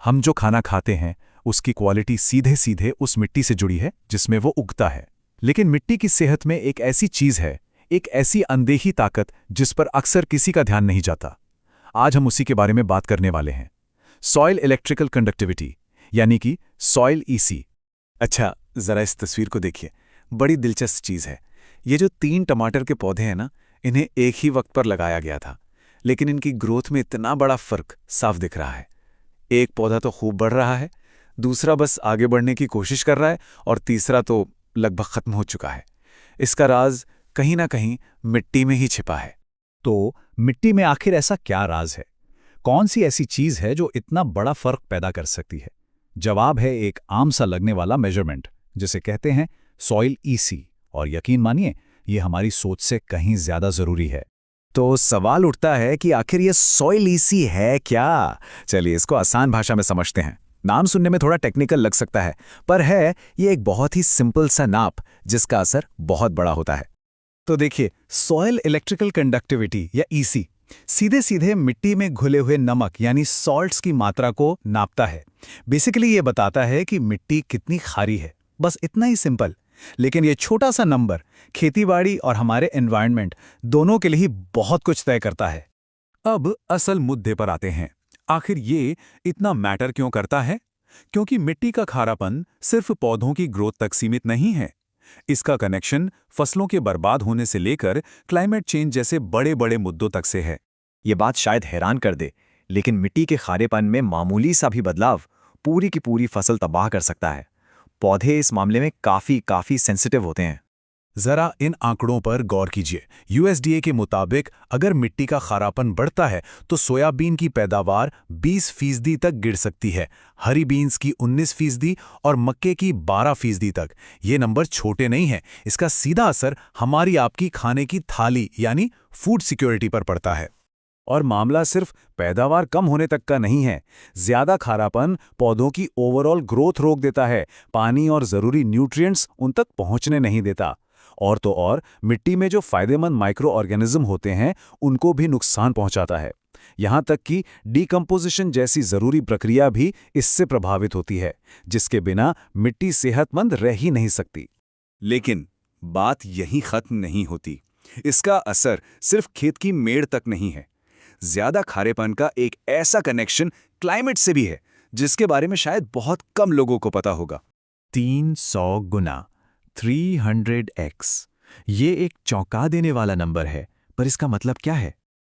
हम जो खाना खाते हैं उसकी क्वालिटी सीधे सीधे उस मिट्टी से जुड़ी है जिसमें वो उगता है। लेकिन मिट्टी की सेहत में एक ऐसी चीज है, एक ऐसी अनदेखी ताकत जिस पर अक्सर किसी का ध्यान नहीं जाता। आज हम उसी के बारे में बात करने वाले हैं, सॉइल इलेक्ट्रिकल कंडक्टिविटी, यानी कि सॉइल ईसी। अच्छा, जरा इस तस्वीर को देखिए, बड़ी दिलचस्प चीज है। ये जो 3 टमाटर के पौधे हैं ना, इन्हें एक ही वक्त पर लगाया गया था, लेकिन इनकी ग्रोथ में इतना बड़ा फर्क साफ दिख रहा है। एक पौधा तो खूब बढ़ रहा है, दूसरा बस आगे बढ़ने की कोशिश कर रहा है, और तीसरा तो लगभग खत्म हो चुका है। इसका राज कहीं ना कहीं मिट्टी में ही छिपा है। तो मिट्टी में आखिर ऐसा क्या राज है? कौन सी ऐसी चीज है जो इतना बड़ा फर्क पैदा कर सकती है? जवाब है एक आम सा लगने वाला मेजरमेंट, जिसे कहते हैं सॉइल ईसी। और यकीन मानिए, ये हमारी सोच से कहीं ज्यादा जरूरी है। तो सवाल उठता है कि आखिर ये सॉइल ईसी है क्या? चलिए इसको आसान भाषा में समझते हैं। नाम सुनने में थोड़ा टेक्निकल लग सकता है, पर है ये एक बहुत ही सिंपल सा नाप जिसका असर बहुत बड़ा होता है। तो देखिए, सॉइल इलेक्ट्रिकल कंडक्टिविटी या ईसी सीधे सीधे मिट्टी में घुले हुए नमक यानी सॉल्ट्स की मात्रा को नापता है। बेसिकली ये बताता है कि मिट्टी कितनी खारी है, बस इतना ही सिंपल। लेकिन ये छोटा सा नंबर खेतीबाड़ी और हमारे एनवायरनमेंट दोनों के लिए ही बहुत कुछ तय करता है। अब असल मुद्दे पर आते हैं। आखिर ये इतना मैटर क्यों करता है? क्योंकि मिट्टी का खारापन सिर्फ पौधों की ग्रोथ तक सीमित नहीं है। इसका कनेक्शन फसलों के बर्बाद होने से लेकर क्लाइमेट चेंज जैसे बड़े बड़े मुद्दों तक से है। ये बात शायद हैरान कर दे, लेकिन मिट्टी के खारेपन में मामूली सा भी बदलाव पूरी की पूरी फसल तबाह कर सकता है। पौधे इस मामले में काफी सेंसिटिव होते हैं। जरा इन आंकड़ों पर गौर कीजिए। यूएसडीए के मुताबिक अगर मिट्टी का खारापन बढ़ता है तो सोयाबीन की पैदावार 20% तक गिर सकती है, हरी बीन्स की 19% और मक्के की 12% तक। ये नंबर छोटे नहीं हैं। इसका सीधा असर हमारी आपकी खाने की थाली यानी फूड सिक्योरिटी पर पड़ता है। और मामला सिर्फ पैदावार कम होने तक का नहीं है। ज्यादा खारापन पौधों की ओवरऑल ग्रोथ रोक देता है, पानी और जरूरी न्यूट्रिएंट्स उन तक पहुंचने नहीं देता। और तो और मिट्टी में जो फायदेमंद माइक्रो ऑर्गेनिज्म होते हैं उनको भी नुकसान पहुंचाता है। यहां तक कि डीकंपोजिशन जैसी जरूरी प्रक्रिया भी इससे प्रभावित होती है, जिसके बिना मिट्टी सेहतमंद रह ही नहीं सकती। लेकिन बात यहीं खत्म नहीं होती। इसका असर सिर्फ खेत की मेड़ तक नहीं है। ज्यादा खारेपन का एक ऐसा कनेक्शन क्लाइमेट से भी है जिसके बारे में शायद बहुत कम लोगों को पता होगा। 300 गुना 300x, ये एक चौंका देने वाला नंबर है, पर इसका मतलब क्या है?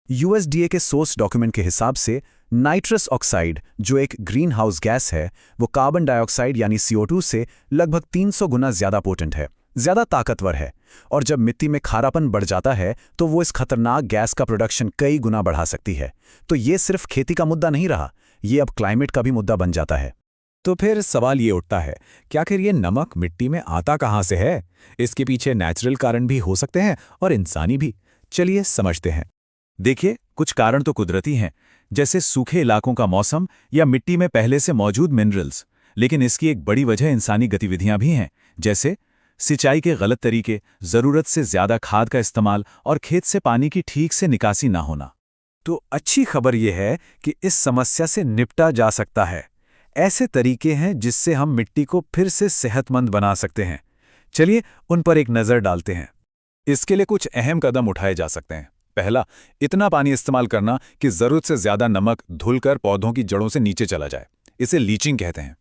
यूएसडीए के सोर्स डॉक्यूमेंट के हिसाब से नाइट्रस ऑक्साइड, जो एक ग्रीन हाउस गैस है, वो कार्बन डाइऑक्साइड यानी CO2 से लगभग 300 गुना ज्यादा पोटेंट है, ज्यादा ताकतवर है। और जब मिट्टी में खारापन बढ़ जाता है तो वो इस खतरनाक गैस का प्रोडक्शन कई गुना बढ़ा सकती है। तो ये सिर्फ खेती का मुद्दा नहीं रहा, ये अब क्लाइमेट का भी मुद्दा बन जाता है। तो फिर सवाल ये उठता है, क्या आखिर ये नमक मिट्टी में आता कहाँ से है? इसके पीछे नेचुरल कारण भी हो सकते हैं और इंसानी भी। चलिए समझते हैं। देखिए, कुछ कारण तो कुदरती हैं, जैसे सूखे इलाकों का मौसम या मिट्टी में पहले से मौजूद मिनरल्स। लेकिन इसकी एक बड़ी वजह इंसानी गतिविधियां भी हैं, जैसे सिंचाई के गलत तरीके, जरूरत से ज्यादा खाद का इस्तेमाल और खेत से पानी की ठीक से निकासी ना होना। तो अच्छी खबर यह है कि इस समस्या से निपटा जा सकता है। ऐसे तरीके हैं जिससे हम मिट्टी को फिर से सेहतमंद बना सकते हैं। चलिए उन पर एक नज़र डालते हैं। इसके लिए कुछ अहम कदम उठाए जा सकते हैं। पहला, इतना पानी इस्तेमाल करना कि ज़रूरत से ज़्यादा नमक धुलकर पौधों की जड़ों से नीचे चला जाए, इसे लीचिंग कहते हैं।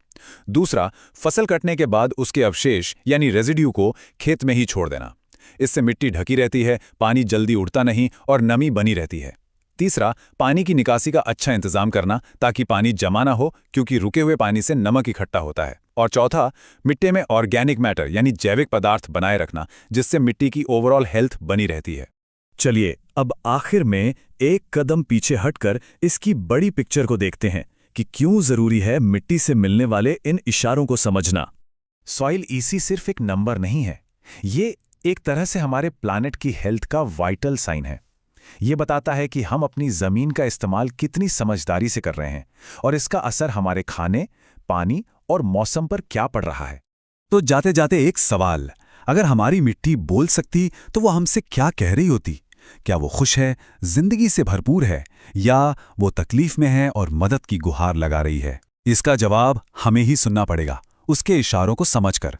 दूसरा, फसल कटने के बाद उसके अवशेष यानी रेजिड्यू को खेत में ही छोड़ देना। इससे मिट्टी ढकी रहती है, पानी जल्दी उड़ता नहीं और नमी बनी रहती है। तीसरा, पानी की निकासी का अच्छा इंतजाम करना ताकि पानी जमा ना हो, क्योंकि रुके हुए पानी से नमक इकट्ठा होता है। और चौथा, मिट्टी में ऑर्गेनिक मैटर यानी जैविक पदार्थ बनाए रखना, जिससे मिट्टी की ओवरऑल हेल्थ बनी रहती है। चलिए अब आखिर में एक कदम पीछे हटकर इसकी बड़ी पिक्चर को देखते हैं कि क्यों जरूरी है मिट्टी से मिलने वाले इन इशारों को समझना। सॉइल ईसी सिर्फ एक नंबर नहीं है, ये एक तरह से हमारे प्लैनेट की हेल्थ का वाइटल साइन है। ये बताता है कि हम अपनी जमीन का इस्तेमाल कितनी समझदारी से कर रहे हैं और इसका असर हमारे खाने, पानी और मौसम पर क्या पड़ रहा है। तो जाते जाते एक सवाल, अगर हमारी मिट्टी बोल सकती तो वो हमसे क्या कह रही होती? क्या वो खुश है, जिंदगी से भरपूर है, या वो तकलीफ में है और मदद की गुहार लगा रही है? इसका जवाब हमें ही सुनना पड़ेगा, उसके इशारों को समझकर।